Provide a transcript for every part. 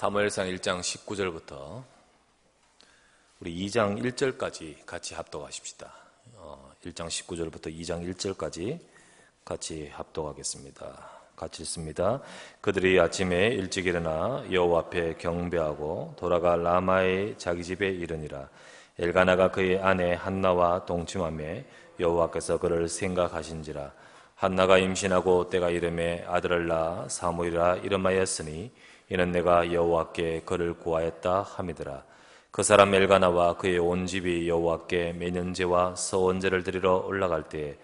사무엘상 1장 19절부터 우리 2장 1절까지 같이 합독하십시다. 1장 19절부터 2장 1절까지 같이 합독하겠습니다. 같이 읽습니다. 그들이 아침에 일찍 일어나 여호와 앞에 경배하고 돌아가 라마의 자기 집에 이르니라. 엘가나가 그의 아내 한나와 동침하며 여호와께서 그를 생각하신지라. 한나가 임신하고 때가 이름에 아들을 낳아 사무엘이라 이름하였으니 이는 내가 여호와께 그를 구하였다 함이더라. 그 사람 엘가나와 그의 온 집이 여호와께 매년제와 서원제를 드리러 올라갈 때에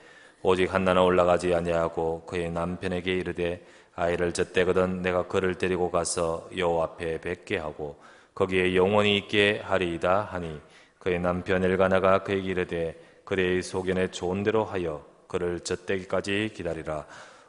오직 한나는 올라가지 아니하고 그의 남편에게 이르되 아이를 젖대거든 내가 그를 데리고 가서 여호와 앞에 뵙게 하고 거기에 영원히 있게 하리이다 하니 그의 남편 엘가나가 그에게 이르되 그의 소견에 좋은 대로 하여 그를 젖대기까지 기다리라.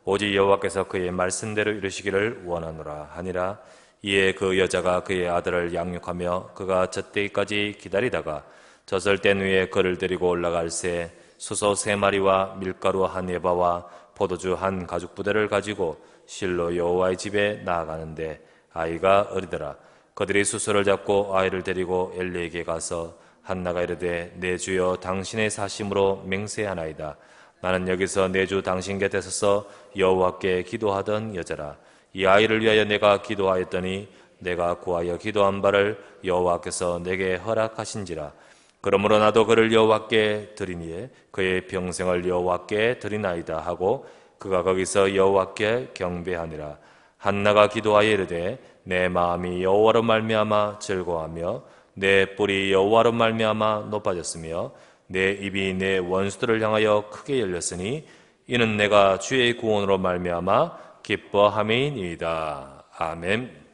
오직 여호와께서 그의 말씀대로 이루시기를 원하노라 하니라. 이에 그 여자가 그의 아들을 양육하며 그가 젖대기까지 기다리다가 젖을 뗀 후에 그를 데리고 올라갈새 수소 3마리와 밀가루 한 에바와 포도주 한 가죽 부대를 가지고 실로 여호와의 집에 나아가는데 아이가 어리더라. 그들이 수소를 잡고 아이를 데리고 엘리에게 가서 한나가 이르되 내 주여 당신의 사심으로 맹세하나이다. 나는 여기서 내 주 당신 곁에 서서 여호와께 기도하던 여자라. 이 아이를 위하여 내가 기도하였더니 내가 구하여 기도한 바를 여호와께서 내게 허락하신지라. 그러므로 나도 그를 여호와께 드리니 그의 평생을 여호와께 드리나이다 하고 그가 거기서 여호와께 경배하니라. 한나가 기도하여 이르되 내 마음이 여호와로 말미암아 즐거워하며 내 뿔이 여호와로 말미암아 높아졌으며 내 입이 내 원수들을 향하여 크게 열렸으니 이는 내가 주의 구원으로 말미암아 기뻐함이니이다. 아멘.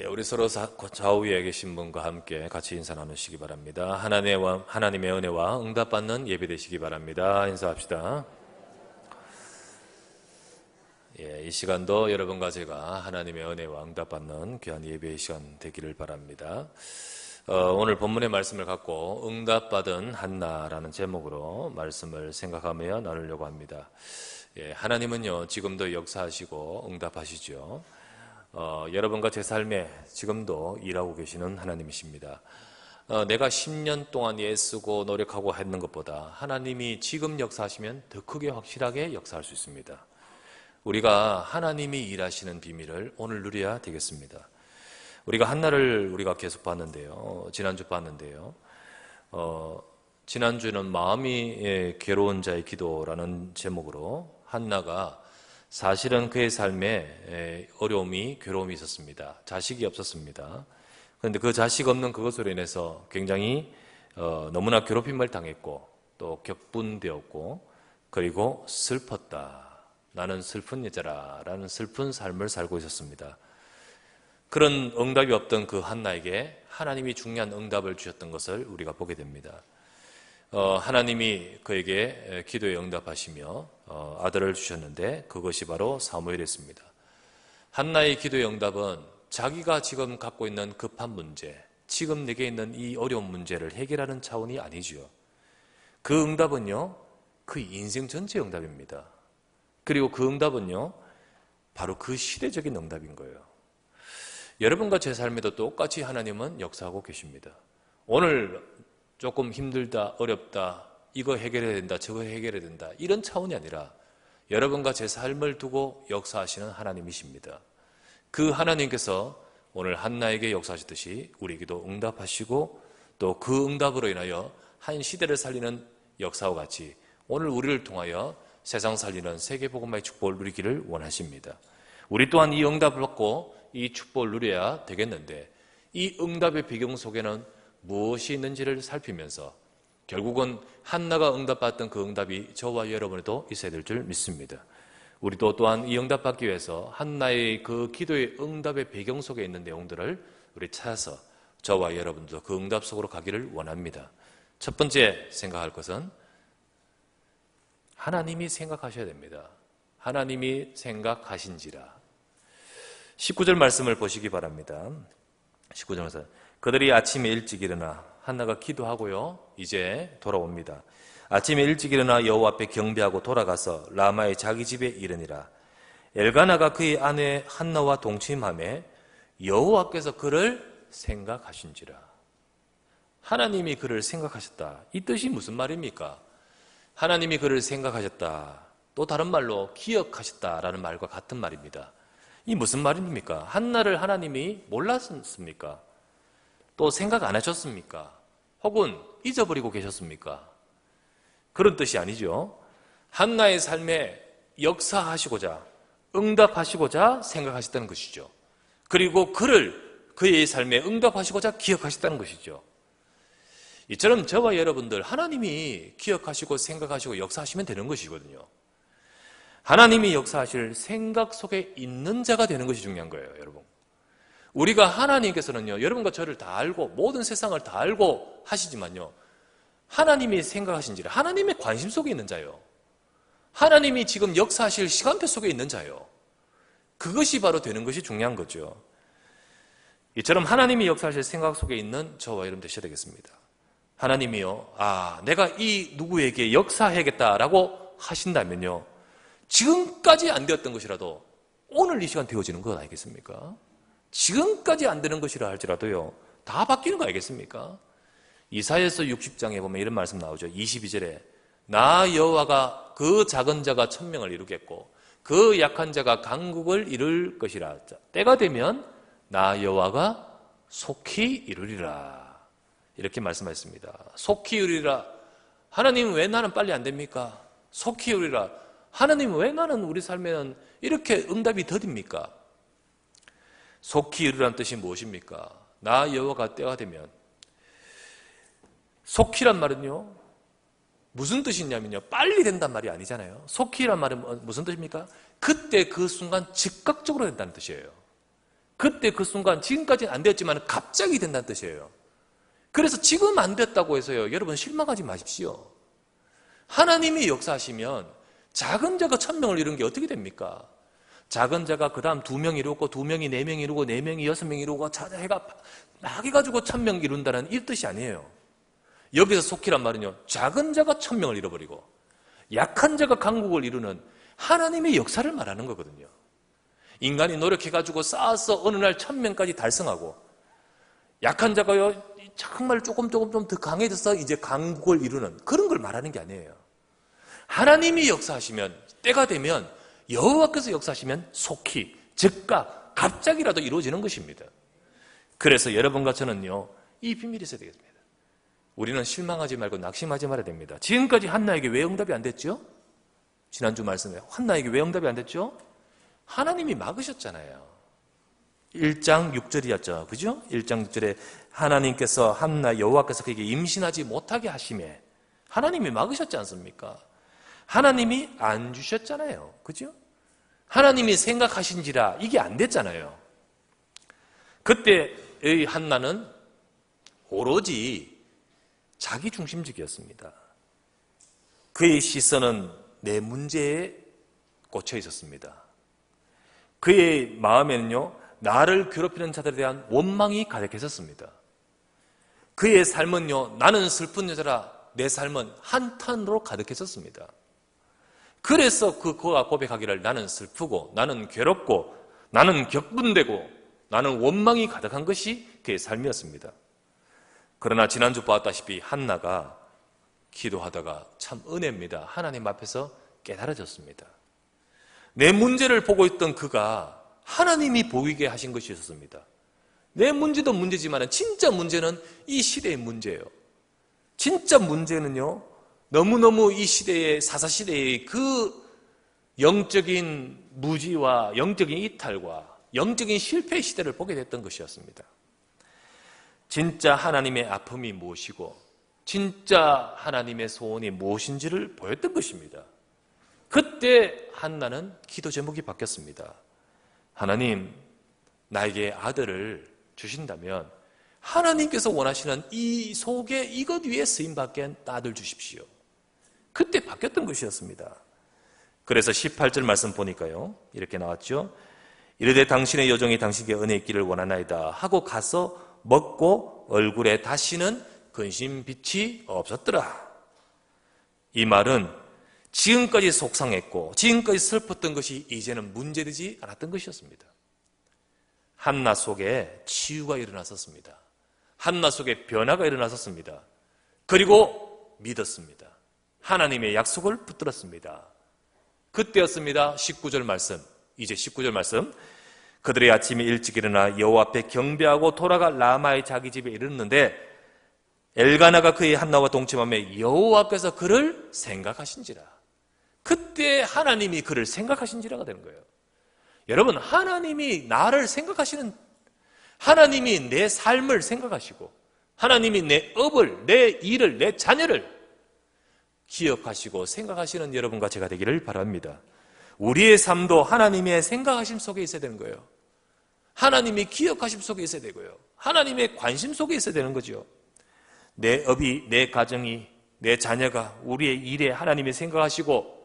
우리 서로 좌우에 계신 분과 함께 같이 인사 나누시기 바랍니다. 하나님의 은혜와 응답받는 예배 되시기 바랍니다. 인사합시다. 이 시간도 여러분과 제가 하나님의 은혜와 응답받는 귀한 예배의 시간 되기를 바랍니다. 오늘 본문의 말씀을 갖고 응답받은 한나라는 제목으로 말씀을 생각하며 나누려고 합니다. 하나님은요 지금도 역사하시고 응답하시죠. 여러분과 제 삶에 지금도 일하고 계시는 하나님이십니다. 내가 10년 동안 애쓰고 노력하고 했는 것보다 하나님이 지금 역사하시면 더 크게 확실하게 역사할 수 있습니다. 우리가 하나님이 일하시는 비밀을 오늘 누려야 되겠습니다. 우리가 한나를 우리가 계속 봤는데요. 지난주 봤는데요. 지난주는 마음이 괴로운 자의 기도라는 제목으로 한나가 사실은 그의 삶에 어려움이 괴로움이 있었습니다. 자식이 없었습니다. 그런데 그 자식 없는 그것으로 인해서 굉장히 너무나 괴롭힘을 당했고 또 격분되었고 그리고 슬펐다. 나는 슬픈 여자라 라는 슬픈 삶을 살고 있었습니다. 그런 응답이 없던 그 한나에게 하나님이 중요한 응답을 주셨던 것을 우리가 보게 됩니다. 하나님이 그에게 기도에 응답하시며 아들을 주셨는데 그것이 바로 사무엘이었습니다. 한나의 기도의 응답은 자기가 지금 갖고 있는 급한 문제, 지금 내게 있는 이 어려운 문제를 해결하는 차원이 아니지요. 그 응답은요, 그 인생 전체의 응답입니다. 그리고 그 응답은요, 바로 그 시대적인 응답인 거예요. 여러분과 제 삶에도 똑같이 하나님은 역사하고 계십니다. 오늘 조금 힘들다, 어렵다, 이거 해결해야 된다, 저거 해결해야 된다 이런 차원이 아니라 여러분과 제 삶을 두고 역사하시는 하나님이십니다. 그 하나님께서 오늘 한나에게 역사하셨듯이 우리에게도 응답하시고 또 그 응답으로 인하여 한 시대를 살리는 역사와 같이 오늘 우리를 통하여 세상 살리는 세계복음화의 축복을 누리기를 원하십니다. 우리 또한 이 응답을 받고 이 축복을 누려야 되겠는데 이 응답의 배경 속에는 무엇이 있는지를 살피면서 결국은 한나가 응답받던 그 응답이 저와 여러분에도 있어야 될 줄 믿습니다. 우리도 또한 이 응답받기 위해서 한나의 그 기도의 응답의 배경 속에 있는 내용들을 우리 찾아서 저와 여러분도 그 응답 속으로 가기를 원합니다. 첫 번째 생각할 것은 하나님이 생각하셔야 됩니다. 하나님이 생각하신지라. 19절 말씀을 보시기 바랍니다. 19절 말씀. 그들이 아침에 일찍 일어나 한나가 기도하고요. 이제 돌아옵니다. 아침에 일찍 일어나 여호와 앞에 경배하고 돌아가서 라마의 자기 집에 이르니라. 엘가나가 그의 아내 한나와 동침하매 여호와께서 그를 생각하신지라. 하나님이 그를 생각하셨다. 이 뜻이 무슨 말입니까? 하나님이 그를 생각하셨다. 또 다른 말로 기억하셨다라는 말과 같은 말입니다. 이 무슨 말입니까? 한나를 하나님이 몰랐습니까? 또 생각 안 하셨습니까? 혹은 잊어버리고 계셨습니까? 그런 뜻이 아니죠. 한나의 삶에 역사하시고자, 응답하시고자 생각하셨다는 것이죠. 그리고 그의 삶에 응답하시고자 기억하셨다는 것이죠. 이처럼 저와 여러분들 하나님이 기억하시고 생각하시고 역사하시면 되는 것이거든요. 하나님이 역사하실 생각 속에 있는 자가 되는 것이 중요한 거예요, 여러분. 우리가 하나님께서는요, 여러분과 저를 다 알고 모든 세상을 다 알고 하시지만요, 하나님이 생각하신지를, 하나님의 관심 속에 있는 자요, 하나님이 지금 역사하실 시간표 속에 있는 자요, 그것이 바로 되는 것이 중요한 거죠. 이처럼 하나님이 역사하실 생각 속에 있는 저와 여러분 되셔야 되겠습니다. 하나님이요, 내가 이 누구에게 역사해야겠다라고 하신다면요, 지금까지 안 되었던 것이라도 오늘 이 시간 되어지는 것 아니겠습니까? 지금까지 안 되는 것이라 할지라도요, 다 바뀌는 거 아니겠습니까? 이사야서 60장에 보면 이런 말씀 나오죠. 22절에 나 여호와가 그 작은 자가 천명을 이루겠고 그 약한 자가 강국을 이룰 것이라. 때가 되면 나 여호와가 속히 이루리라. 이렇게 말씀하셨습니다. 속히 이루리라. 하나님 왜 나는 빨리 안 됩니까? 속히 이루리라. 하나님 왜 나는 우리 삶에는 이렇게 응답이 더딥니까? 속히 이루라는 뜻이 무엇입니까? 나 여호와가 때가 되면. 속히란 말은요, 무슨 뜻이냐면요, 빨리 된단 말이 아니잖아요. 속히란 말은 무슨 뜻입니까? 그때 그 순간 즉각적으로 된다는 뜻이에요. 그때 그 순간, 지금까지는 안 되었지만 갑자기 된다는 뜻이에요. 그래서 지금 안 됐다고 해서요, 여러분 실망하지 마십시오. 하나님이 역사하시면 작은 자가 천명을 이룬 게 어떻게 됩니까? 작은 자가 그 다음 2명 이루고 2명이 4명 이루고 4명이 6명 이루고 해가 막 해가지고 1000명 이룬다는 이 뜻이 아니에요. 여기서 속히란 말은요, 작은 자가 1000명을 잃어버리고 약한 자가 강국을 이루는 하나님의 역사를 말하는 거거든요. 인간이 노력해가지고 쌓아서 어느 날 1000명까지 달성하고 약한 자가요 정말 조금 좀 더 강해져서 이제 강국을 이루는 그런 걸 말하는 게 아니에요. 하나님이 역사하시면, 때가 되면, 여호와께서 역사하시면 속히, 즉각, 갑자기라도 이루어지는 것입니다. 그래서 여러분과 저는요, 이 비밀이 있어야 되겠습니다. 우리는 실망하지 말고 낙심하지 말아야 됩니다. 지금까지 한나에게 왜 응답이 안 됐죠? 지난주 말씀에 한나에게 왜 응답이 안 됐죠? 하나님이 막으셨잖아요. 1장 6절이었죠. 그죠? 1장 6절에 하나님께서 한나 여호와께서 그에게 임신하지 못하게 하심에 하나님이 막으셨지 않습니까? 하나님이 안 주셨잖아요. 그죠? 하나님이 생각하신지라 이게 안 됐잖아요. 그때의 한나는 오로지 자기 중심적이었습니다. 그의 시선은 내 문제에 꽂혀 있었습니다. 그의 마음에는요, 나를 괴롭히는 자들에 대한 원망이 가득했었습니다. 그의 삶은요, 나는 슬픈 여자라 내 삶은 한탄으로 가득했었습니다. 그래서 그가 고백하기를 나는 슬프고 나는 괴롭고 나는 격분되고 나는 원망이 가득한 것이 그의 삶이었습니다. 그러나 지난주 보았다시피 한나가 기도하다가 참 은혜입니다. 하나님 앞에서 깨달아졌습니다. 내 문제를 보고 있던 그가 하나님이 보이게 하신 것이 있었습니다. 내 문제도 문제지만 진짜 문제는 이 시대의 문제예요. 진짜 문제는요, 너무너무 이 시대의 사사시대의 그 영적인 무지와 영적인 이탈과 영적인 실패의 시대를 보게 됐던 것이었습니다. 진짜 하나님의 아픔이 무엇이고 진짜 하나님의 소원이 무엇인지를 보였던 것입니다. 그때 한나는 기도 제목이 바뀌었습니다. 하나님, 나에게 아들을 주신다면 하나님께서 원하시는 이 속에 이것 위에 쓰임받게 아들 주십시오. 그때 바뀌었던 것이었습니다. 그래서 18절 말씀 보니까요, 이렇게 나왔죠. 이르되 당신의 여종이 당신에게 은혜 있기를 원하나이다 하고 가서 먹고 얼굴에 다시는 근심빛이 없었더라. 이 말은 지금까지 속상했고 지금까지 슬펐던 것이 이제는 문제되지 않았던 것이었습니다. 한나 속에 치유가 일어났었습니다. 한나 속에 변화가 일어났었습니다. 그리고 믿었습니다. 하나님의 약속을 붙들었습니다. 그때였습니다. 19절 말씀. 이제 19절 말씀. 그들의 아침에 일찍 일어나 여호와 앞에 경배하고 돌아가 라마의 자기 집에 이르렀는데 엘가나가 그의 한나와 동침하며 여호와께서 그를 생각하신지라. 그때 하나님이 그를 생각하신지라가 되는 거예요. 여러분, 하나님이 나를 생각하시는, 하나님이 내 삶을 생각하시고 하나님이 내 업을, 내 일을, 내 자녀를 기억하시고 생각하시는 여러분과 제가 되기를 바랍니다. 우리의 삶도 하나님의 생각하심 속에 있어야 되는 거예요. 하나님이 기억하심 속에 있어야 되고요. 하나님의 관심 속에 있어야 되는 거죠. 내 업이, 내 가정이, 내 자녀가, 우리의 일에 하나님이 생각하시고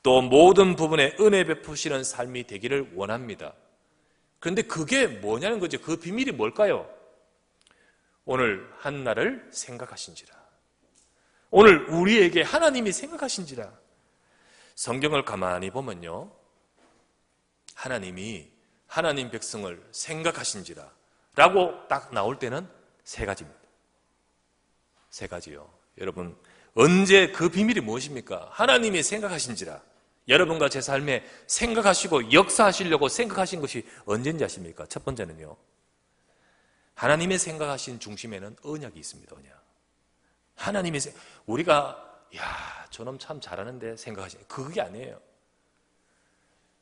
또 모든 부분에 은혜 베푸시는 삶이 되기를 원합니다. 그런데 그게 뭐냐는 거죠. 그 비밀이 뭘까요? 오늘 한나를 생각하신지라. 오늘 우리에게 하나님이 생각하신지라. 성경을 가만히 보면요, 하나님이 하나님 백성을 생각하신지라 라고 딱 나올 때는 세 가지입니다. 세 가지요. 여러분, 언제 그 비밀이 무엇입니까? 하나님이 생각하신지라. 여러분과 제 삶에 생각하시고 역사하시려고 생각하신 것이 언제인지 아십니까? 첫 번째는요, 하나님의 생각하신 중심에는 언약이 있습니다. 언약. 하나님의 우리가 야, 저놈 참 잘하는데 생각하시는 그게 아니에요.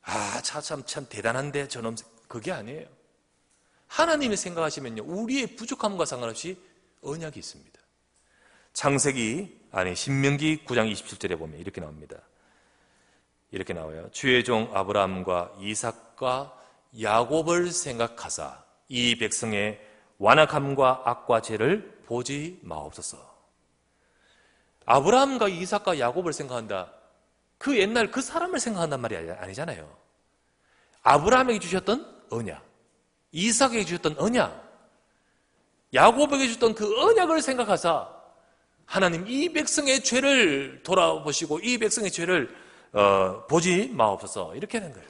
아, 참 대단한데 저놈, 그게 아니에요. 하나님이 생각하시면요, 우리의 부족함과 상관없이 언약이 있습니다. 신명기 9장 27절에 보면 이렇게 나옵니다. 이렇게 나와요. 주의 종 아브라함과 이삭과 야곱을 생각하사 이 백성의 완악함과 악과 죄를 보지 마옵소서. 아브라함과 이삭과 야곱을 생각한다. 그 옛날 그 사람을 생각한단 말이 아니잖아요. 아브라함에게 주셨던 언약, 이삭에게 주셨던 언약, 야곱에게 주셨던 그 언약을 생각하사 하나님 이 백성의 죄를 돌아보시고 이 백성의 죄를 보지 마옵소서, 이렇게 하는 거예요.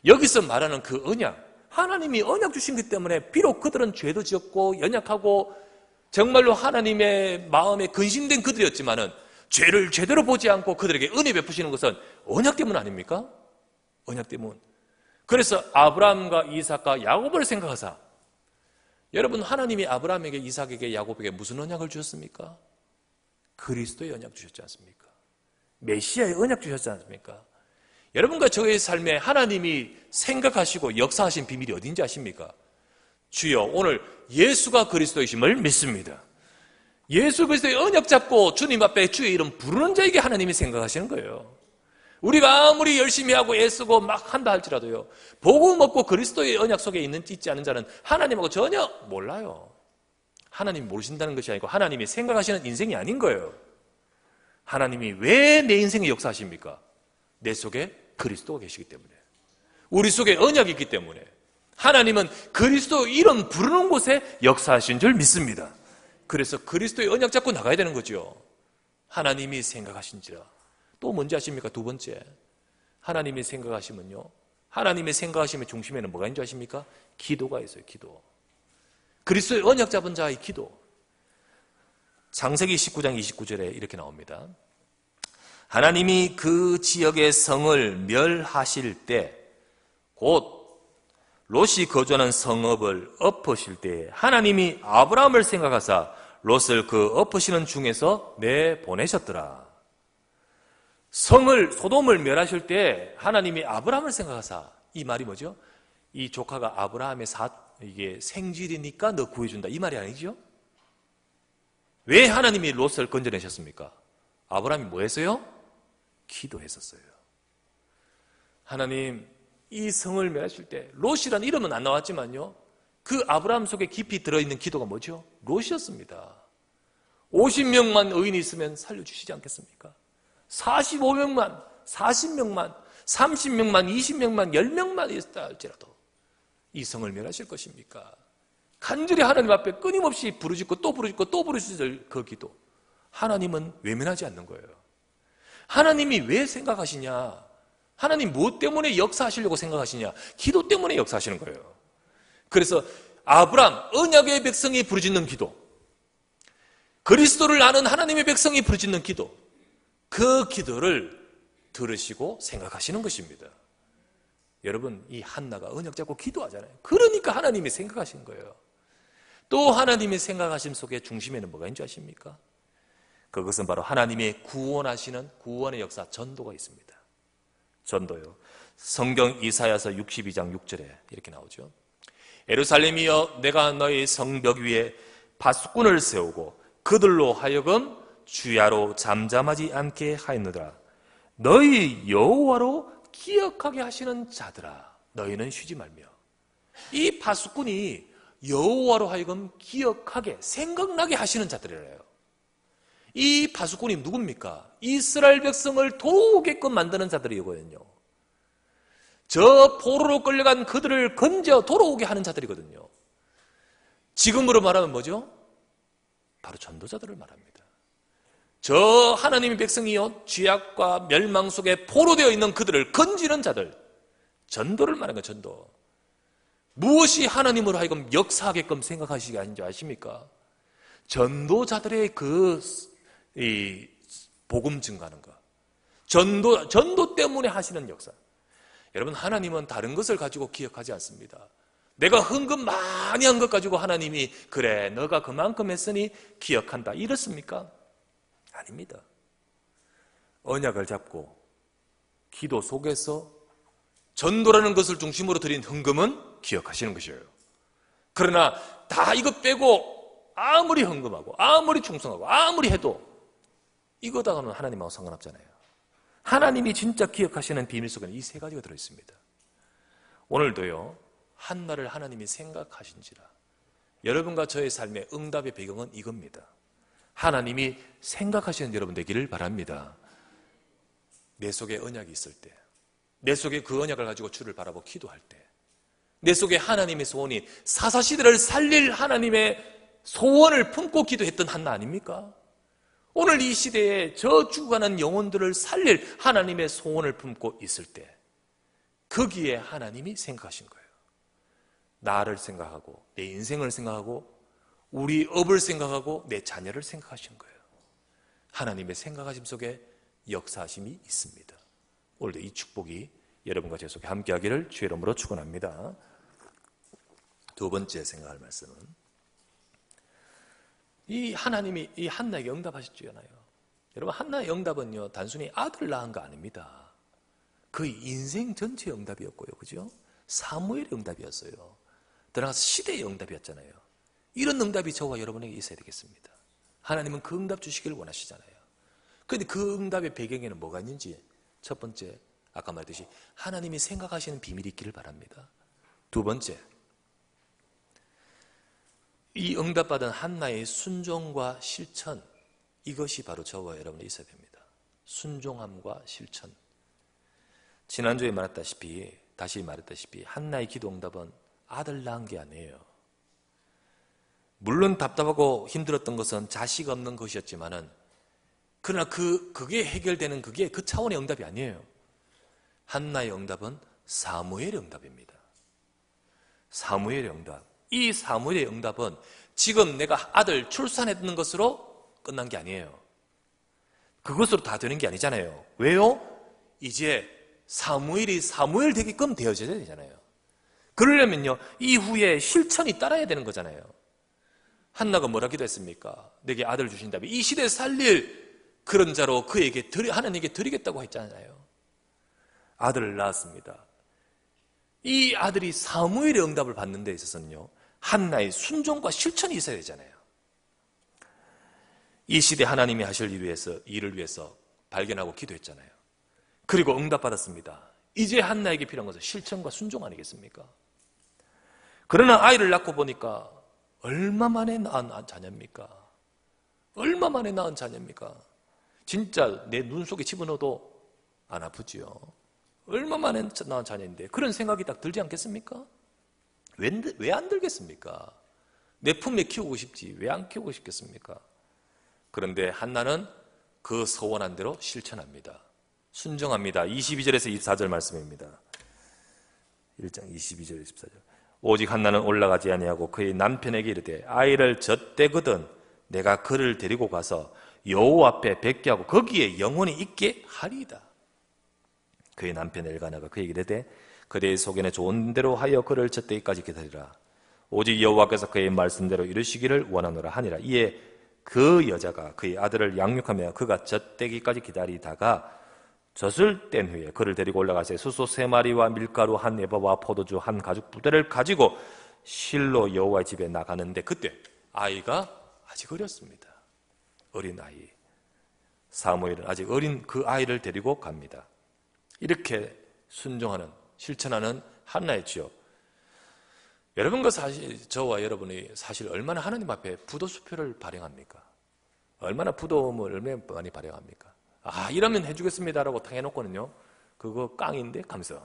여기서 말하는 그 언약, 하나님이 언약 주신 것 때문에 비록 그들은 죄도 지었고 연약하고 정말로 하나님의 마음에 근심된 그들이었지만은 죄를 제대로 보지 않고 그들에게 은혜 베푸시는 것은 언약 때문 아닙니까? 언약 때문. 그래서 아브라함과 이삭과 야곱을 생각하사, 여러분, 하나님이 아브라함에게 이삭에게 야곱에게 무슨 언약을 주셨습니까? 그리스도의 언약 주셨지 않습니까? 메시아의 언약 주셨지 않습니까? 여러분과 저의 삶에 하나님이 생각하시고 역사하신 비밀이 어딘지 아십니까? 주여, 오늘 예수가 그리스도이심을 믿습니다. 예수 그리스도의 언약 잡고 주님 앞에 주의 이름 부르는 자에게 하나님이 생각하시는 거예요. 우리가 아무리 열심히 하고 애쓰고 막 한다 할지라도요, 복음 없고 그리스도의 언약 속에 있지 않은 자는 하나님하고 전혀 몰라요. 하나님 모르신다는 것이 아니고 하나님이 생각하시는 인생이 아닌 거예요. 하나님이 왜 내 인생에 역사하십니까? 내 속에 그리스도가 계시기 때문에, 우리 속에 언약이 있기 때문에 하나님은 그리스도 이름 부르는 곳에 역사하신 줄 믿습니다. 그래서 그리스도의 언약 잡고 나가야 되는 거죠. 하나님이 생각하신지라. 또 뭔지 아십니까? 두 번째, 하나님이 생각하시면요, 하나님의 생각하심의 중심에는 뭐가 있는 줄 아십니까? 기도가 있어요. 기도. 그리스도의 언약 잡은 자의 기도. 창세기 19장 29절에 이렇게 나옵니다. 하나님이 그 지역의 성을 멸하실 때, 곧 롯이 거주하는 성읍을 엎으실 때 하나님이 아브라함을 생각하사 롯을 그 엎으시는 중에서 내보내셨더라. 성을, 소돔을 멸하실 때 하나님이 아브라함을 생각하사, 이 말이 뭐죠? 이 조카가 아브라함의 이게 생질이니까 너 구해준다, 이 말이 아니죠? 왜 하나님이 롯을 건져내셨습니까? 아브라함이 뭐 했어요? 기도했었어요. 하나님, 이 성을 멸하실 때, 롯이란 이름은 안 나왔지만요, 그 아브라함 속에 깊이 들어있는 기도가 뭐죠? 롯이었습니다. 50명만 의인이 있으면 살려주시지 않겠습니까? 45명만, 40명만, 30명만, 20명만, 10명만 있다 할지라도 이 성을 멸하실 것입니까? 간절히 하나님 앞에 끊임없이 부르짖고 또 부르짖고 또 부르짖을 그 기도, 하나님은 외면하지 않는 거예요. 하나님이 왜 생각하시냐? 하나님 무엇 때문에 역사하시려고 생각하시냐? 기도 때문에 역사하시는 거예요. 그래서 아브람, 언약의 백성이 부르짖는 기도, 그리스도를 아는 하나님의 백성이 부르짖는 기도, 그 기도를 들으시고 생각하시는 것입니다. 여러분, 이 한나가 언약 잡고 기도하잖아요. 그러니까 하나님이 생각하신 거예요. 또 하나님의 생각하심 속에 중심에는 뭐가 있는 줄 아십니까? 그것은 바로 하나님의 구원하시는 구원의 역사, 전도가 있습니다. 전도요. 성경 이사야서 62장 6절에 이렇게 나오죠. 예루살렘이여, 내가 너희 성벽 위에 파수꾼을 세우고 그들로 하여금 주야로 잠잠하지 않게 하였느니라. 너희 여호와로 기억하게 하시는 자들아, 너희는 쉬지 말며. 이 파수꾼이 여호와로 하여금 기억하게, 생각나게 하시는 자들이래요. 이 파수꾼이 누굽니까? 이스라엘 백성을 돌아오게끔 만드는 자들이거든요. 저 포로로 끌려간 그들을 건져 돌아오게 하는 자들이거든요. 지금으로 말하면 뭐죠? 바로 전도자들을 말합니다. 저 하나님의 백성이요, 죄악과 멸망 속에 포로되어 있는 그들을 건지는 자들, 전도를 말하는 거예요. 전도. 무엇이 하나님으로 하여금 역사하게끔 생각하시게 하는지 아십니까? 전도자들의 이 복음 증가하는 것, 전도 때문에 하시는 역사. 여러분, 하나님은 다른 것을 가지고 기억하지 않습니다. 내가 헌금 많이 한 것 가지고 하나님이 그래, 너가 그만큼 했으니 기억한다, 이렇습니까? 아닙니다. 언약을 잡고 기도 속에서 전도라는 것을 중심으로 드린 헌금은 기억하시는 것이에요. 그러나 다 이것 빼고 아무리 헌금하고 아무리 충성하고 아무리 해도 이거다가는 하나님하고 상관없잖아요. 하나님이 진짜 기억하시는 비밀 속에는 이 세 가지가 들어있습니다. 오늘도요, 한나를 하나님이 생각하신지라. 여러분과 저의 삶의 응답의 배경은 이겁니다. 하나님이 생각하시는 여러분 되기를 바랍니다. 내 속에 언약이 있을 때, 내 속에 그 언약을 가지고 주를 바라보고 기도할 때, 내 속에 하나님의 소원이 사사시대를 살릴 하나님의 소원을 품고 기도했던 한나 아닙니까? 오늘 이 시대에 저 죽어가는 영혼들을 살릴 하나님의 소원을 품고 있을 때, 거기에 하나님이 생각하신 거예요. 나를 생각하고 내 인생을 생각하고 우리 업을 생각하고 내 자녀를 생각하신 거예요. 하나님의 생각하심 속에 역사하심이 있습니다. 오늘도 이 축복이 여러분과 제 속에 함께하기를 주의 이름으로 축원합니다. 두 번째 생각할 말씀은, 이 하나님이 이 한나에게 응답하셨잖아요. 여러분, 한나의 응답은요, 단순히 아들 낳은 거 아닙니다. 그 인생 전체의 응답이었고요, 그죠? 사무엘의 응답이었어요. 들어가서 시대의 응답이었잖아요. 이런 응답이 저와 여러분에게 있어야 되겠습니다. 하나님은 그 응답 주시기를 원하시잖아요. 그런데 그 응답의 배경에는 뭐가 있는지, 첫 번째, 아까 말했듯이 하나님이 생각하시는 비밀이 있기를 바랍니다. 두 번째, 이 응답받은 한나의 순종과 실천, 이것이 바로 저와 여러분이 있어야 됩니다. 순종함과 실천. 지난주에 말했다시피, 다시 말했다시피 한나의 기도 응답은 아들 낳은 게 아니에요. 물론 답답하고 힘들었던 것은 자식 없는 것이었지만은, 그러나 그게 해결되는 그게 그 차원의 응답이 아니에요. 한나의 응답은 사무엘의 응답입니다. 사무엘의 응답. 이 사무엘의 응답은 지금 내가 아들 출산했는 것으로 끝난 게 아니에요. 그것으로 다 되는 게 아니잖아요. 왜요? 이제 사무엘이 사무엘 되게끔 되어져야 되잖아요. 그러려면요, 이후에 실천이 따라야 되는 거잖아요. 한나가 뭐라 기도했습니까? 내게 아들 주신다면 이 시대에 살릴 그런 자로 그에게 하나님께 드리겠다고 했잖아요. 아들을 낳았습니다. 이 아들이 사무엘의 응답을 받는 데 있어서는요, 한나의 순종과 실천이 있어야 되잖아요. 이 시대 하나님이 하실 일을 위해서 발견하고 기도했잖아요. 그리고 응답받았습니다. 이제 한나에게 필요한 것은 실천과 순종 아니겠습니까? 그러나 아이를 낳고 보니까 얼마 만에 낳은 자녀입니까? 얼마 만에 낳은 자녀입니까? 진짜 내 눈 속에 집어넣어도 안 아프지요. 얼마 만에 낳은 자녀인데 그런 생각이 딱 들지 않겠습니까? 왜 안 들겠습니까? 내 품에 키우고 싶지 왜 안 키우고 싶겠습니까? 그런데 한나는 그 서원한 대로 실천합니다. 순종합니다. 22절에서 24절 말씀입니다. 1장 22절 24절. 오직 한나는 올라가지 아니하고 그의 남편에게 이르되 아이를 젖대거든 내가 그를 데리고 가서 여호와 앞에 뵙게 하고 거기에 영원히 있게 하리이다. 그의 남편 엘가나가 그에게 이르되 그대의 소견에 좋은 대로 하여 그를 젖대기까지 기다리라. 오직 여호와께서 그의 말씀대로 이루시기를 원하노라 하니라. 이에 그 여자가 그의 아들을 양육하며 그가 젖대기까지 기다리다가 젖을 뗀 후에 그를 데리고 올라가서 수소 3마리와 밀가루 한 에바와 포도주 한 가죽 부대를 가지고 실로 여호와의 집에 나가는데 그때 아이가 아직 어렸습니다. 어린 아이. 사무엘은 아직 어린 그 아이를 데리고 갑니다. 이렇게 순종하는, 실천하는 한나였지요. 여러분과 사실, 저와 여러분이 사실 얼마나 하나님 앞에 부도수표를 발행합니까? 얼마나 부도음을 얼마나 많이 발행합니까? 아, 이러면 해주겠습니다라고 탁 해놓고는요, 그거 깡인데? 감사.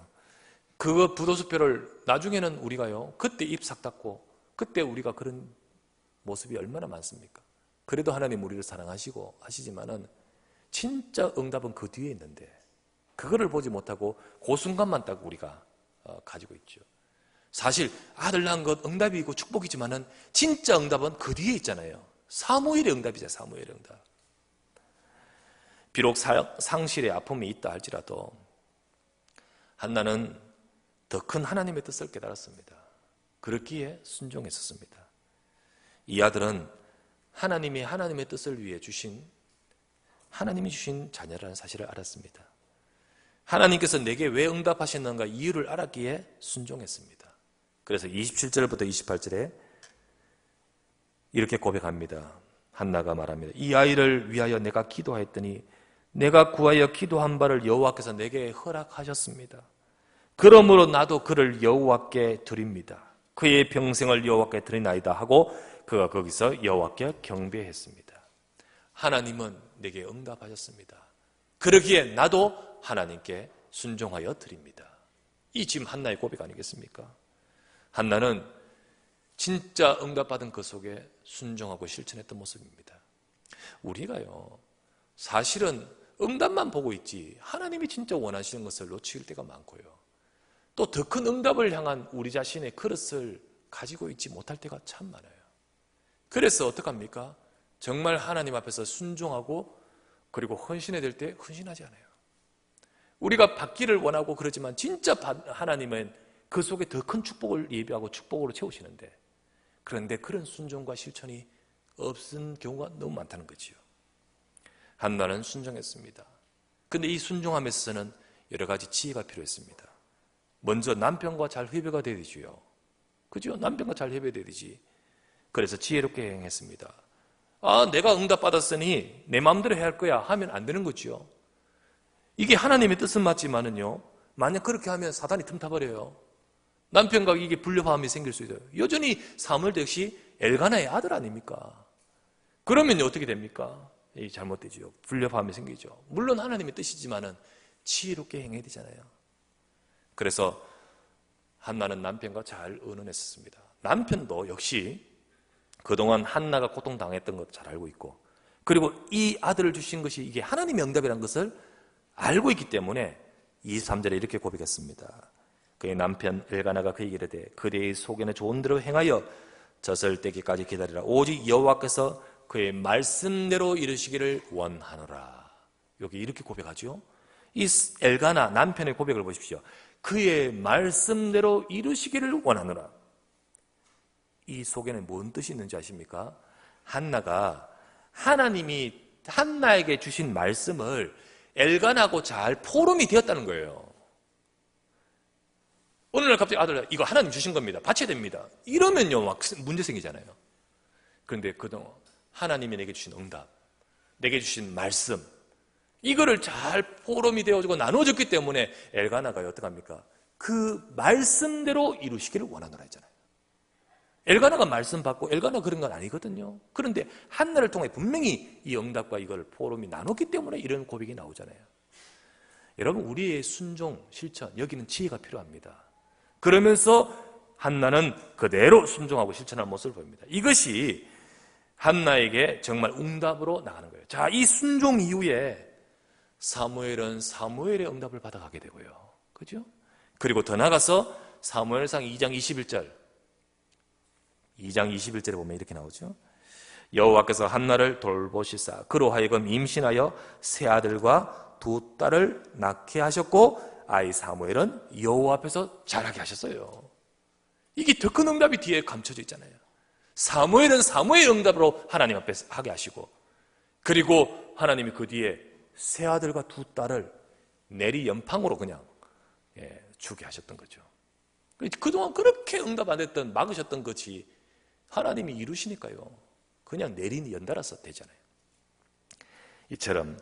그거 부도수표를 나중에는 우리가요, 그때 입 싹 닫고, 그때 우리가 그런 모습이 얼마나 많습니까? 그래도 하나님 우리를 사랑하시고 하시지만은, 진짜 응답은 그 뒤에 있는데, 그거를 보지 못하고, 그 순간만 딱 우리가 가지고 있죠. 사실 아들 낳은 것 응답이고 축복이지만은 진짜 응답은 그 뒤에 있잖아요. 사무엘의 응답이죠. 사무엘의 응답. 비록 상실의 아픔이 있다 할지라도 한나는 더 큰 하나님의 뜻을 깨달았습니다. 그렇기에 순종했었습니다. 이 아들은 하나님이 하나님의 뜻을 위해 하나님이 주신 자녀라는 사실을 알았습니다. 하나님께서 내게 왜 응답하셨는가 이유를 알았기에 순종했습니다. 그래서 27절부터 28절에 이렇게 고백합니다. 한나가 말합니다. 이 아이를 위하여 내가 기도하였더니 내가 구하여 기도한 바를 여호와께서 내게 허락하셨습니다. 그러므로 나도 그를 여호와께 드립니다. 그의 평생을 여호와께 드리나이다 하고 그가 거기서 여호와께 경배했습니다. 하나님은 내게 응답하셨습니다. 그러기에 나도 하나님께 순종하여 드립니다. 이 지금 한나의 고백 아니겠습니까? 한나는 진짜 응답받은 그 속에 순종하고 실천했던 모습입니다. 우리가요, 사실은 응답만 보고 있지 하나님이 진짜 원하시는 것을 놓칠 때가 많고요. 또 더 큰 응답을 향한 우리 자신의 그릇을 가지고 있지 못할 때가 참 많아요. 그래서 어떡합니까? 정말 하나님 앞에서 순종하고 그리고 헌신해야 될 때 헌신하지 않아요. 우리가 받기를 원하고 그러지만 진짜 하나님은 그 속에 더 큰 축복을 예비하고 축복으로 채우시는데 그런데 그런 순종과 실천이 없은 경우가 너무 많다는 거지요. 한나는 순종했습니다. 그런데 이 순종함에 있어서는 여러 가지 지혜가 필요했습니다. 먼저 남편과 잘 협의가 돼야 되지요. 그죠? 남편과 잘 협의가 돼야 되지. 그래서 지혜롭게 행했습니다. 아, 내가 응답받았으니 내 마음대로 해야 할 거야 하면 안 되는 거지요. 이게 하나님의 뜻은 맞지만은요, 만약 그렇게 하면 사단이 틈타버려요. 남편과 이게 불협화음이 생길 수 있어요. 여전히 사무엘도 역시 엘가나의 아들 아닙니까? 그러면 어떻게 됩니까? 이 잘못되죠. 불협화음이 생기죠. 물론 하나님의 뜻이지만은 지혜롭게 행해야 되잖아요. 그래서 한나는 남편과 잘 의논했었습니다. 남편도 역시 그동안 한나가 고통당했던 것 잘 알고 있고, 그리고 이 아들을 주신 것이 이게 하나님의 응답이라는 것을 알고 있기 때문에 23절에 이렇게 고백했습니다. 그의 남편 엘가나가 그에게 이르되 그대의 소견에 좋은 대로 행하여 젖을 떼기까지 기다리라. 오직 여호와께서 그의 말씀대로 이루시기를 원하노라. 여기 이렇게 고백하죠. 이 엘가나 남편의 고백을 보십시오. 그의 말씀대로 이루시기를 원하노라. 이 속에는 뭔 뜻이 있는지 아십니까? 한나가 하나님이 한나에게 주신 말씀을 엘가나하고 잘 포럼이 되었다는 거예요. 어느 날 갑자기 아들, 이거 하나님 주신 겁니다. 바쳐야 됩니다. 이러면요, 막 문제 생기잖아요. 그런데 그동안 하나님이 내게 주신 응답, 내게 주신 말씀, 이거를 잘 포럼이 되어지고 나눠졌기 때문에 엘가나가 어떡합니까? 그 말씀대로 이루시기를 원하노라 했잖아요. 엘가나가 말씀 받고 엘가나 그런 건 아니거든요. 그런데 한나를 통해 분명히 이 응답과 이걸 포럼이 나눴기 때문에 이런 고백이 나오잖아요. 여러분, 우리의 순종, 실천, 여기는 지혜가 필요합니다. 그러면서 한나는 그대로 순종하고 실천하는 모습을 보입니다. 이것이 한나에게 정말 응답으로 나가는 거예요. 자, 이 순종 이후에 사무엘은 사무엘의 응답을 받아가게 되고요. 그죠? 그리고 더 나가서 사무엘상 2장 21절에 보면 이렇게 나오죠. 여호와께서 한나를 돌보시사 그로 하여금 임신하여 세 아들과 두 딸을 낳게 하셨고 아이 사무엘은 여호와 앞에서 자라게 하셨어요. 이게 더 큰 응답이 뒤에 감춰져 있잖아요. 사무엘은 사무엘 응답으로 하나님 앞에 하게 하시고, 그리고 하나님이 그 뒤에 세 아들과 두 딸을 내리 연팡으로 그냥 주게 하셨던 거죠. 그동안 그렇게 응답 안 했던, 막으셨던 것이 하나님이 이루시니까요, 그냥 내리 연달아서 되잖아요. 이처럼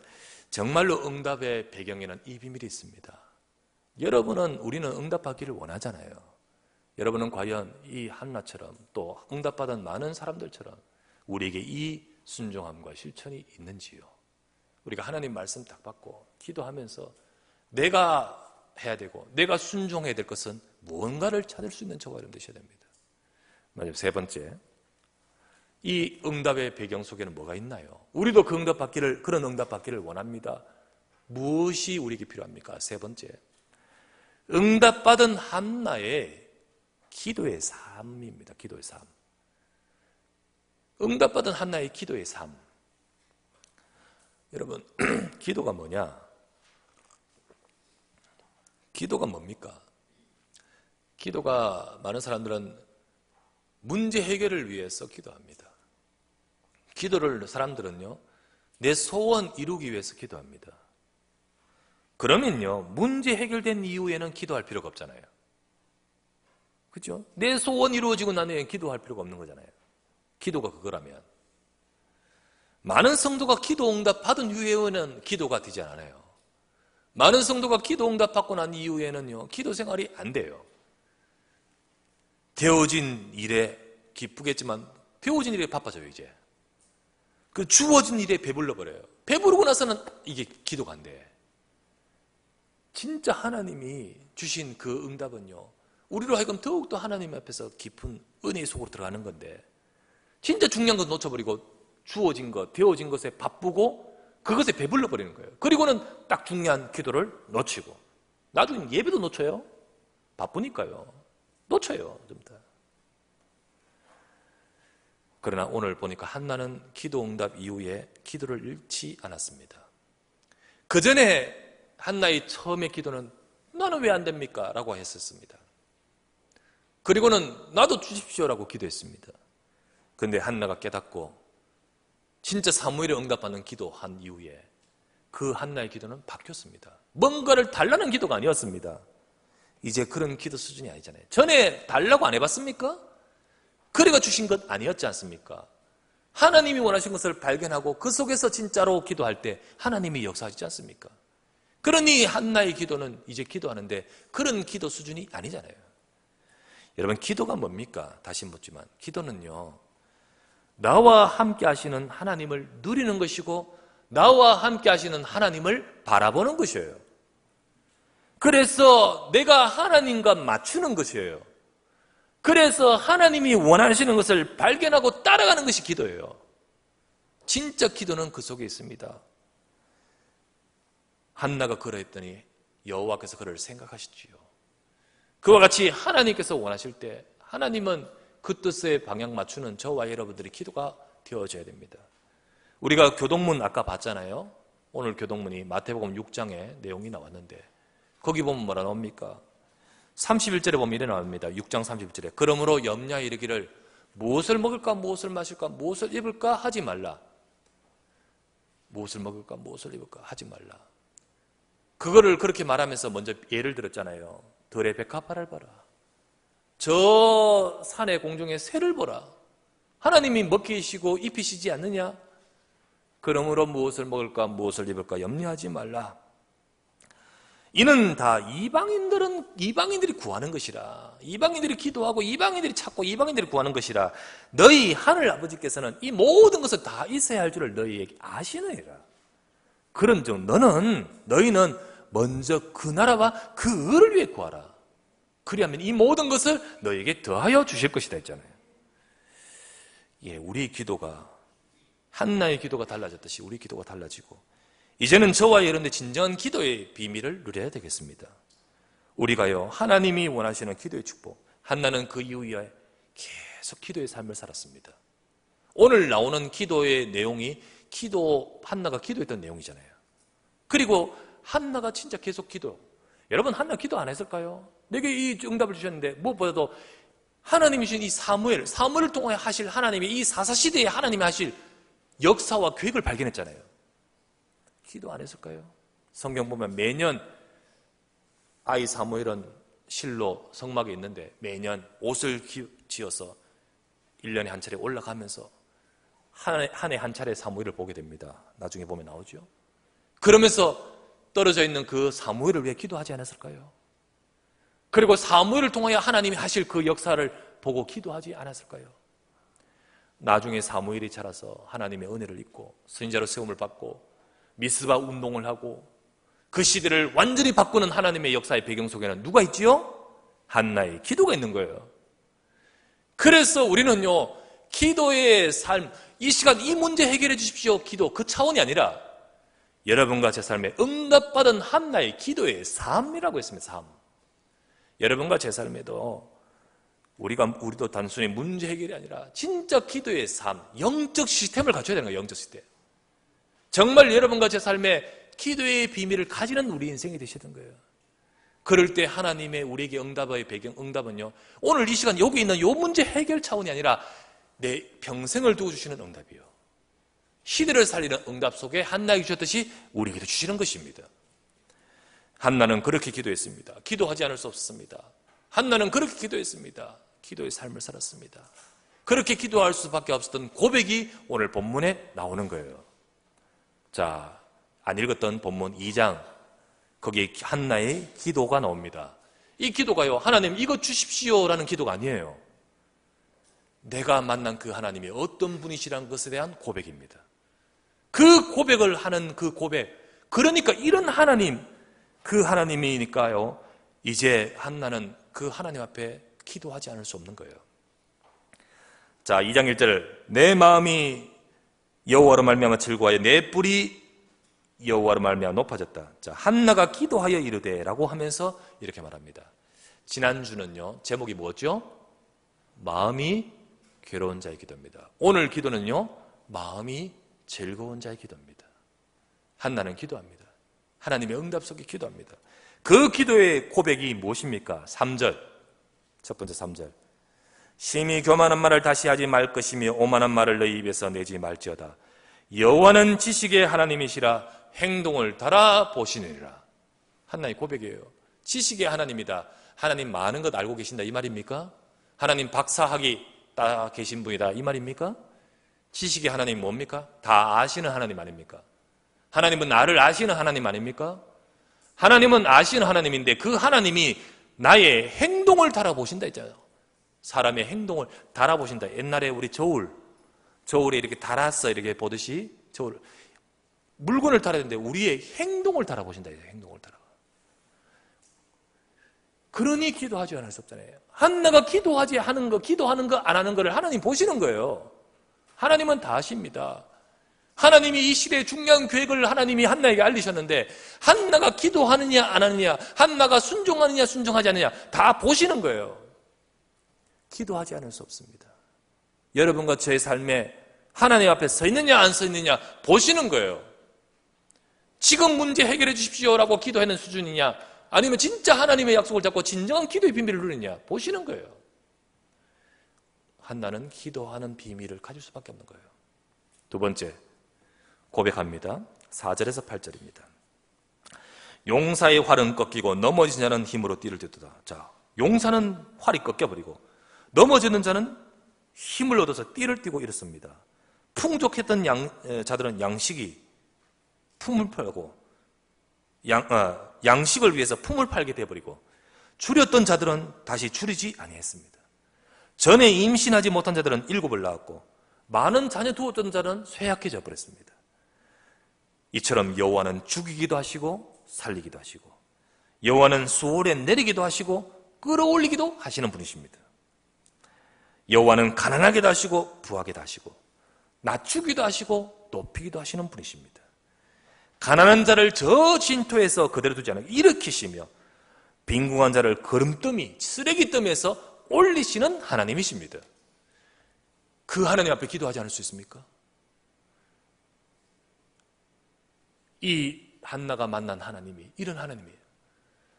정말로 응답의 배경에는 이 비밀이 있습니다. 우리는 응답받기를 원하잖아요. 여러분은 과연 이 한나처럼 또 응답받은 많은 사람들처럼 우리에게 이 순종함과 실천이 있는지요? 우리가 하나님 말씀 딱 받고 기도하면서 내가 해야 되고 내가 순종해야 될 것은 무언가를 찾을 수 있는 저와 여러분 되셔야 됩니다. 마지막 세 번째, 이 응답의 배경 속에는 뭐가 있나요? 우리도 그런 응답 받기를 원합니다. 무엇이 우리에게 필요합니까? 세 번째, 응답받은 한나의 기도의 삶입니다. 기도의 삶. 응답받은 한나의 기도의 삶. 여러분, 기도가 뭐냐? 기도가 뭡니까? 기도가, 많은 사람들은 문제 해결을 위해서 기도합니다. 기도를 사람들은요, 내 소원 이루기 위해서 기도합니다. 그러면요, 문제 해결된 이후에는 기도할 필요가 없잖아요. 그렇죠? 내 소원 이루어지고 난 후에 기도할 필요가 없는 거잖아요. 기도가 그거라면. 많은 성도가 기도 응답 받은 이후에는 기도가 되지 않아요. 많은 성도가 기도 응답 받고 난 이후에는요, 기도 생활이 안 돼요. 되어진 일에 기쁘겠지만 되어진 일에 바빠져요. 이제 그 주어진 일에 배불러 버려요. 배부르고 나서는 이게 기도가 안 돼. 진짜 하나님이 주신 그 응답은요, 우리로 하여금 더욱더 하나님 앞에서 깊은 은혜의 속으로 들어가는 건데, 진짜 중요한 것 놓쳐버리고 주어진 것, 되어진 것에 바쁘고 그것에 배불러 버리는 거예요. 그리고는 딱 중요한 기도를 놓치고 나중에 예배도 놓쳐요. 바쁘니까요. 놓쳐요. 좀 더. 그러나 오늘 보니까 한나는 기도 응답 이후에 기도를 잃지 않았습니다. 그 전에 한나의 처음의 기도는 나는 왜 안 됩니까? 라고 했었습니다. 그리고는 나도 주십시오라고 기도했습니다. 그런데 한나가 깨닫고 진짜 사무엘의 응답받는 기도한 이후에 그 한나의 기도는 바뀌었습니다. 뭔가를 달라는 기도가 아니었습니다. 이제 그런 기도 수준이 아니잖아요. 전에 달라고 안 해봤습니까? 그래가 주신 것 아니었지 않습니까? 하나님이 원하신 것을 발견하고 그 속에서 진짜로 기도할 때 하나님이 역사하시지 않습니까? 그러니 한나의 기도는 이제 기도하는데 그런 기도 수준이 아니잖아요. 여러분, 기도가 뭡니까? 다시 묻지만 기도는요, 나와 함께 하시는 하나님을 누리는 것이고 나와 함께 하시는 하나님을 바라보는 것이에요. 그래서 내가 하나님과 맞추는 것이에요. 그래서 하나님이 원하시는 것을 발견하고 따라가는 것이 기도예요. 진짜 기도는 그 속에 있습니다. 한나가 그러했더니 여호와께서 그를 생각하시지요. 그와 같이 하나님께서 원하실 때 하나님은 그 뜻에 방향 맞추는 저와 여러분들의 기도가 되어져야 됩니다. 우리가 교동문 아까 봤잖아요. 오늘 교동문이 마태복음 6장에 내용이 나왔는데 거기 보면 뭐라 나옵니까? 31절에 보면 이래 나옵니다. 6장 31절에 그러므로 염려하여 이르기를 무엇을 먹을까 무엇을 마실까 무엇을 입을까 하지 말라. 무엇을 먹을까 무엇을 입을까 하지 말라. 그거를 그렇게 말하면서 먼저 예를 들었잖아요. 들의 백합화를 봐라. 저 산의 공중의 새를 보라. 하나님이 먹히시고 입히시지 않느냐? 그러므로 무엇을 먹을까 무엇을 입을까 염려하지 말라. 이는 다 이방인들이 구하는 것이라. 이방인들이 기도하고 이방인들이 찾고 이방인들이 구하는 것이라. 너희 하늘 아버지께서는 이 모든 것을 다 있어야 할 줄을 너희에게 아시느니라. 그런즉 너희는 먼저 그 나라와 그 의를 위해 구하라. 그리하면 이 모든 것을 너희에게 더하여 주실 것이다 했잖아요. 예, 우리의 기도가 한나의 기도가 달라졌듯이 우리 기도가 달라지고 이제는 저와 여러분의 진정한 기도의 비밀을 누려야 되겠습니다. 우리가요, 하나님이 원하시는 기도의 축복, 한나는 그 이후에 계속 기도의 삶을 살았습니다. 오늘 나오는 기도의 내용이 한나가 기도했던 내용이잖아요. 그리고 한나가 진짜 계속 여러분 한나 기도 안 했을까요? 내게 이 응답을 주셨는데 무엇보다도 하나님이 주신 이 사무엘을 통해 하실 하나님이 이 사사시대에 하나님이 하실 역사와 계획을 발견했잖아요. 기도 안 했을까요? 성경 보면 매년 아이 사무엘은 실로 성막에 있는데 매년 옷을 지어서 1년에 한 차례 올라가면서 한 해 한 차례 사무엘을 보게 됩니다. 나중에 보면 나오죠. 그러면서 떨어져 있는 그 사무엘을 위해 기도하지 않았을까요? 그리고 사무엘을 통하여 하나님이 하실 그 역사를 보고 기도하지 않았을까요? 나중에 사무엘이 자라서 하나님의 은혜를 입고 선지자로 세움을 받고 미스바 운동을 하고 그 시대를 완전히 바꾸는 하나님의 역사의 배경 속에는 누가 있지요? 한나의 기도가 있는 거예요. 그래서 우리는요, 기도의 삶, 이 시간 이 문제 해결해 주십시오 기도 그 차원이 아니라 여러분과 제 삶에 응답받은 한나의 기도의 삶이라고 했습니다. 삶. 여러분과 제 삶에도 우리도 단순히 문제 해결이 아니라 진짜 기도의 삶, 영적 시스템을 갖춰야 되는 거예요. 영적 시스템. 정말 여러분과 제 삶에 기도의 비밀을 가지는 우리 인생이 되셔야 되는 거예요. 그럴 때 하나님의 우리에게 응답의 배경, 응답은요, 오늘 이 시간 여기 있는 이 문제 해결 차원이 아니라 내 평생을 두고 주시는 응답이요. 시대를 살리는 응답 속에 한나에게 주셨듯이 우리에게도 주시는 것입니다. 한나는 그렇게 기도했습니다. 기도하지 않을 수 없었습니다. 한나는 그렇게 기도했습니다. 기도의 삶을 살았습니다. 그렇게 기도할 수밖에 없었던 고백이 오늘 본문에 나오는 거예요. 자, 안 읽었던 본문 2장, 거기에 한나의 기도가 나옵니다. 이 기도가요, 하나님 이거 주십시오라는 기도가 아니에요. 내가 만난 그 하나님이 어떤 분이시라는 것에 대한 고백입니다. 그 고백을 하는 그 고백, 그러니까 이런 하나님, 그 하나님이니까요, 이제 한나는 그 하나님 앞에 기도하지 않을 수 없는 거예요. 자, 2장 1절, 내 마음이 여호와로 말미암아 즐거워하여 내 뿔이 여호와로 말미암아 높아졌다. 자, 한나가 기도하여 이르되라고 하면서 이렇게 말합니다. 지난주는요, 제목이 뭐였죠? 마음이 괴로운 자의 기도입니다. 오늘 기도는요, 마음이 즐거운 자의 기도입니다. 한나는 기도합니다. 하나님의 응답 속에 기도합니다. 그 기도의 고백이 무엇입니까? 3절, 첫 번째 3절. 심히 교만한 말을 다시 하지 말 것이며 오만한 말을 너희 입에서 내지 말지어다. 여호와는 지식의 하나님이시라 행동을 달아보시느니라. 한나의 고백이에요. 지식의 하나님이다. 하나님 많은 것 알고 계신다 이 말입니까? 하나님 박사학위 따 계신 분이다 이 말입니까? 지식의 하나님 뭡니까? 다 아시는 하나님 아닙니까? 하나님은 나를 아시는 하나님 아닙니까? 하나님은 아시는 하나님인데 그 하나님이 나의 행동을 달아보신다 했잖아요. 사람의 행동을 달아보신다. 옛날에 우리 저울에 이렇게 달았어 이렇게 보듯이 물건을 달아야 되는데 우리의 행동을 달아보신다. 행동을 달아. 그러니 기도하지 않을 수 없잖아요. 한나가 기도하지 하는 거, 기도하는 거 안 하는 거를 하나님 보시는 거예요. 하나님은 다 아십니다. 하나님이 이 시대의 중요한 계획을 하나님이 한나에게 알리셨는데 한나가 기도하느냐 안 하느냐, 한나가 순종하느냐 순종하지 않느냐 다 보시는 거예요. 기도하지 않을 수 없습니다. 여러분과 제 삶에 하나님 앞에 서 있느냐 안 서 있느냐 보시는 거예요. 지금 문제 해결해 주십시오라고 기도하는 수준이냐, 아니면 진짜 하나님의 약속을 잡고 진정한 기도의 비밀을 누리느냐 보시는 거예요. 한나는 기도하는 비밀을 가질 수밖에 없는 거예요. 두 번째 고백합니다. 4절에서 8절입니다. 용사의 활은 꺾이고 넘어진 자는 힘으로 띠를 뜯도다. 자, 용사는 활이 꺾여버리고 넘어지는 자는 힘을 얻어서 띠를 띠고 이렇습니다. 풍족했던 자들은 양식이 품을 팔고 양식을 위해서 품을 팔게 되어버리고 줄였던 자들은 다시 줄이지 아니했습니다. 전에 임신하지 못한 자들은 7을 낳았고 많은 자녀 두었던 자는 쇠약해져 버렸습니다. 이처럼 여호와는 죽이기도 하시고 살리기도 하시고 여호와는 수월에 내리기도 하시고 끌어올리기도 하시는 분이십니다. 여호와는 가난하게도 하시고 부하게도 하시고 낮추기도 하시고 높이기도 하시는 분이십니다. 가난한 자를 저 진토에서 그대로 두지 않고 일으키시며 빈궁한 자를 거름더미, 쓰레기더미에서 올리시는 하나님이십니다. 그 하나님 앞에 기도하지 않을 수 있습니까? 이 한나가 만난 하나님이 이런 하나님이에요.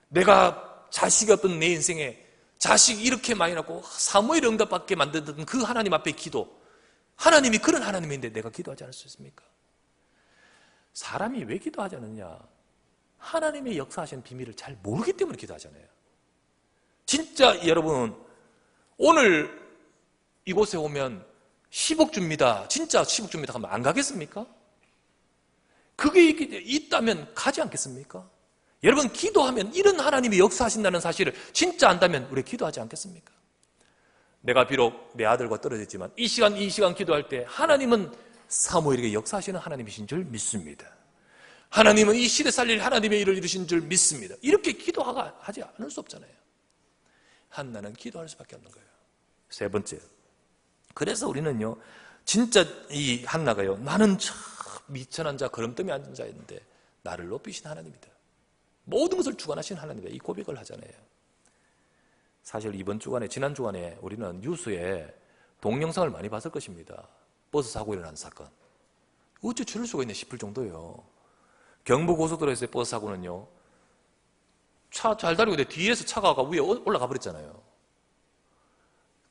내가 자식이 없던 내 인생에 자식이 이렇게 많이 낳고 사무엘 응답받게 만드는 그 하나님 앞에 기도, 하나님이 그런 하나님인데 내가 기도하지 않을 수 있습니까? 사람이 왜 기도하지 않느냐? 하나님의 역사하시는 비밀을 잘 모르기 때문에 기도하잖아요. 진짜 여러분, 오늘 이곳에 오면 10억 줍니다, 진짜 10억 줍니다 하면 안 가겠습니까? 그게 있다면 가지 않겠습니까? 여러분, 기도하면 이런 하나님이 역사하신다는 사실을 진짜 안다면 우리 기도하지 않겠습니까? 내가 비록 내 아들과 떨어졌지만 이 시간 기도할 때 하나님은 사무엘에게 역사하시는 하나님이신 줄 믿습니다. 하나님은 이 시대 살릴 하나님의 일을 이루신 줄 믿습니다. 이렇게 기도하지 않을 수 없잖아요. 한나는 기도할 수밖에 없는 거예요. 세 번째, 그래서 우리는요, 진짜 이 한나가요, 나는 참 미천한 자, 거름더미 앉은 자였는데 나를 높이신 하나님이다, 모든 것을 주관하신 하나님이다, 이 고백을 하잖아요. 사실 지난 주간에 우리는 뉴스에 동영상을 많이 봤을 것입니다. 버스 사고 일어난 사건. 어째 저럴 수가 있네 싶을 정도예요. 경부고속도로에서의 버스 사고는요, 차 잘 다니고 있는데 뒤에서 차가 위에 올라가 버렸잖아요.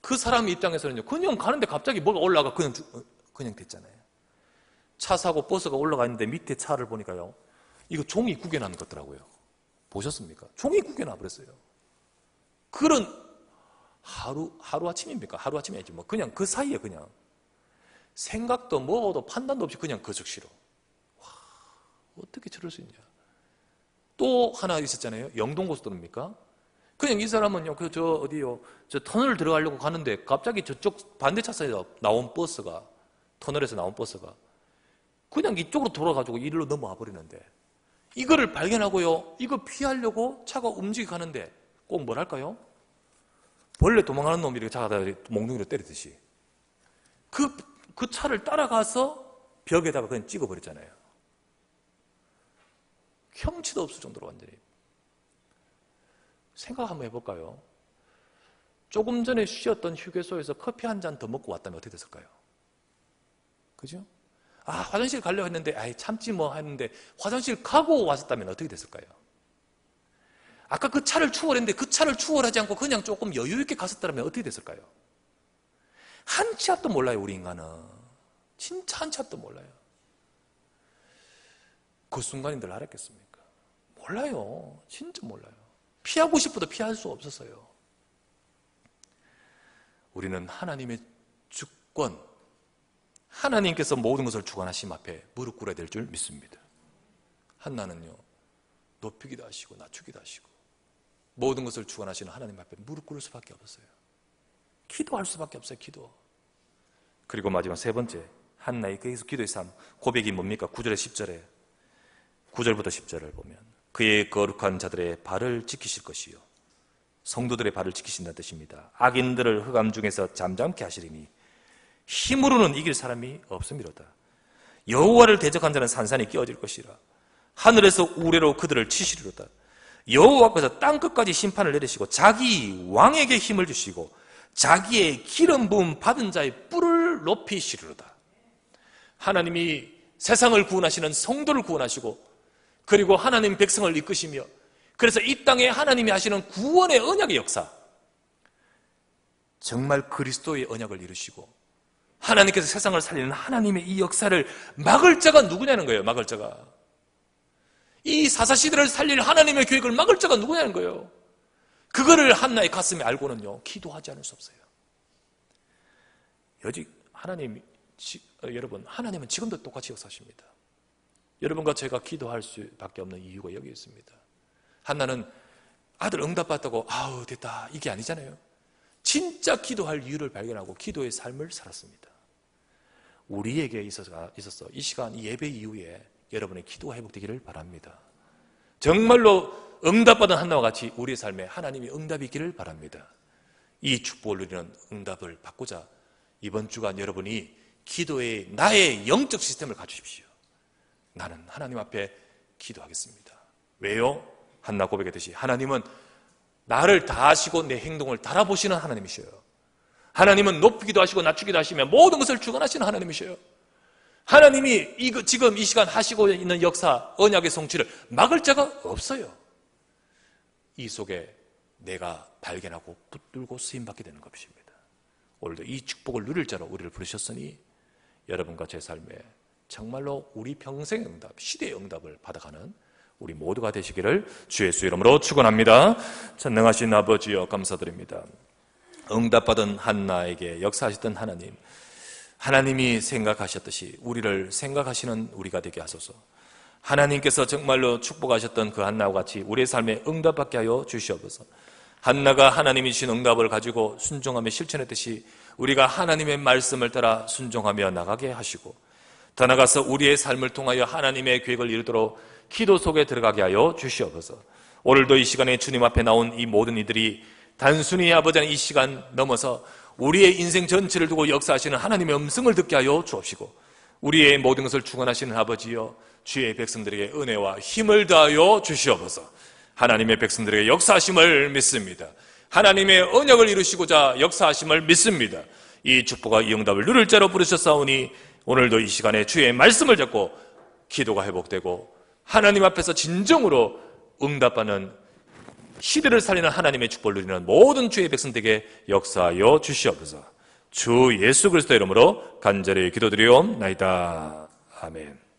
그 사람 입장에서는요, 그냥 가는데 갑자기 뭐가 올라가 그냥 됐잖아요. 차 사고 버스가 올라가 있는데 밑에 차를 보니까요, 이거 종이 구겨난 것 같더라고요. 보셨습니까? 종이 구겨나 버렸어요. 그런 하루아침입니까? 하루아침이 아니지 뭐, 그냥 그 사이에 그냥 생각도 뭐도 판단도 없이 그냥 그 즉시로. 와, 어떻게 저럴 수 있냐. 또 하나 있었잖아요. 영동고속도로입니까? 그냥 이 사람은요, 저 터널 들어가려고 가는데 갑자기 저쪽 반대 차선에서 나온 버스가, 터널에서 나온 버스가 그냥 이쪽으로 돌아가지고 이리로 넘어와 버리는데, 이거를 발견하고요, 이거 피하려고 차가 움직여 가는데 꼭 뭐랄까요? 벌레 도망가는 놈이 이렇게 차가 몽둥이로 때리듯이 그 차를 따라가서 벽에다가 그냥 찍어버렸잖아요. 형치도 없을 정도로 완전히. 생각 한번 해볼까요? 조금 전에 쉬었던 휴게소에서 커피 한 잔 더 먹고 왔다면 어떻게 됐을까요? 그죠? 화장실 가려고 했는데 참지 뭐 했는데 화장실 가고 왔었다면 어떻게 됐을까요? 아까 그 차를 추월했는데 그 차를 추월하지 않고 그냥 조금 여유 있게 갔었다면 어떻게 됐을까요? 한 치 앞도 몰라요, 우리 인간은. 진짜 한 치 앞도 몰라요. 그 순간인들 알았겠습니까? 몰라요. 진짜 몰라요. 피하고 싶어도 피할 수 없었어요. 우리는 하나님의 주권, 하나님께서 모든 것을 주관하심 앞에 무릎 꿇어야 될 줄 믿습니다. 한나는요, 높이기도 하시고 낮추기도 하시고 모든 것을 주관하시는 하나님 앞에 무릎 꿇을 수밖에 없었어요. 기도할 수밖에 없어요. 기도. 그리고 마지막 세 번째, 한나의 계속 기도의 삶, 고백이 뭡니까? 9절에 10절에 9절부터 10절을 보면 그의 거룩한 자들의 발을 지키실 것이요, 성도들의 발을 지키신다는 뜻입니다. 악인들을 흑암 중에서 잠잠케 하시리니 힘으로는 이길 사람이 없음이로다. 여호와를 대적한 자는 산산이 끼어질 것이라. 하늘에서 우레로 그들을 치시리로다. 여호와께서 땅끝까지 심판을 내리시고 자기 왕에게 힘을 주시고 자기의 기름 부음 받은 자의 뿔을 높이시리로다. 하나님이 세상을 구원하시는 성도를 구원하시고 그리고 하나님 백성을 이끄시며, 그래서 이 땅에 하나님이 하시는 구원의 언약의 역사, 정말 그리스도의 언약을 이루시고 하나님께서 세상을 살리는 하나님의 이 역사를 막을 자가 누구냐는 거예요. 막을 자가. 이 사사시대를 살릴 하나님의 계획을 막을 자가 누구냐는 거예요. 그거를 한나의 가슴에 알고는요, 기도하지 않을 수 없어요. 여러분, 하나님은 지금도 똑같이 역사하십니다. 여러분과 제가 기도할 수밖에 없는 이유가 여기 있습니다. 한나는 아들 응답받다고 됐다 이게 아니잖아요. 진짜 기도할 이유를 발견하고 기도의 삶을 살았습니다. 우리에게 있어서 이 시간, 이 예배 이후에 여러분의 기도가 회복되기를 바랍니다. 정말로 응답받은 한나와 같이 우리의 삶에 하나님의 응답이 있기를 바랍니다. 이 축복을 누리는 응답을 받고자 이번 주간 여러분이 기도의 나의 영적 시스템을 가지십시오. 나는 하나님 앞에 기도하겠습니다. 왜요? 한나 고백했듯이 하나님은 나를 다 아시고 내 행동을 달아보시는 하나님이셔요. 하나님은 높이기도 하시고 낮추기도 하시며 모든 것을 주관하시는 하나님이셔요. 하나님이 지금 이 시간 하시고 있는 역사, 언약의 성취를 막을 자가 없어요. 이 속에 내가 발견하고 붙들고 쓰임받게 되는 것입니다. 오늘도 이 축복을 누릴 자로 우리를 부르셨으니 여러분과 제 삶에 정말로 우리 평생의 응답, 시대의 응답을 받아가는 우리 모두가 되시기를 주 예수 이름으로 축원합니다. 전능하신 아버지여 감사드립니다. 응답받은 한나에게 역사하셨던 하나님, 하나님이 생각하셨듯이 우리를 생각하시는 우리가 되게 하소서. 하나님께서 정말로 축복하셨던 그 한나와 같이 우리의 삶에 응답받게 하여 주시옵소서. 한나가 하나님이 주신 응답을 가지고 순종하며 실천했듯이 우리가 하나님의 말씀을 따라 순종하며 나가게 하시고, 더 나아가서 우리의 삶을 통하여 하나님의 계획을 이루도록 기도 속에 들어가게 하여 주시옵소서. 오늘도 이 시간에 주님 앞에 나온 이 모든 이들이 단순히 아버지 이 시간 넘어서 우리의 인생 전체를 두고 역사하시는 하나님의 음성을 듣게 하여 주옵시고, 우리의 모든 것을 주관하시는 아버지여 주의 백성들에게 은혜와 힘을 다하여 주시옵소서. 하나님의 백성들에게 역사하심을 믿습니다. 하나님의 언약을 이루시고자 역사하심을 믿습니다. 이 축복과 이 응답을 누릴 자로 부르셨사오니 오늘도 이 시간에 주의 말씀을 잡고 기도가 회복되고 하나님 앞에서 진정으로 응답하는 시대를 살리는 하나님의 축복을 누리는 모든 주의 백성들에게 역사하여 주시옵소서. 주 예수 그리스도 이름으로 간절히 기도드리옵나이다. 아멘.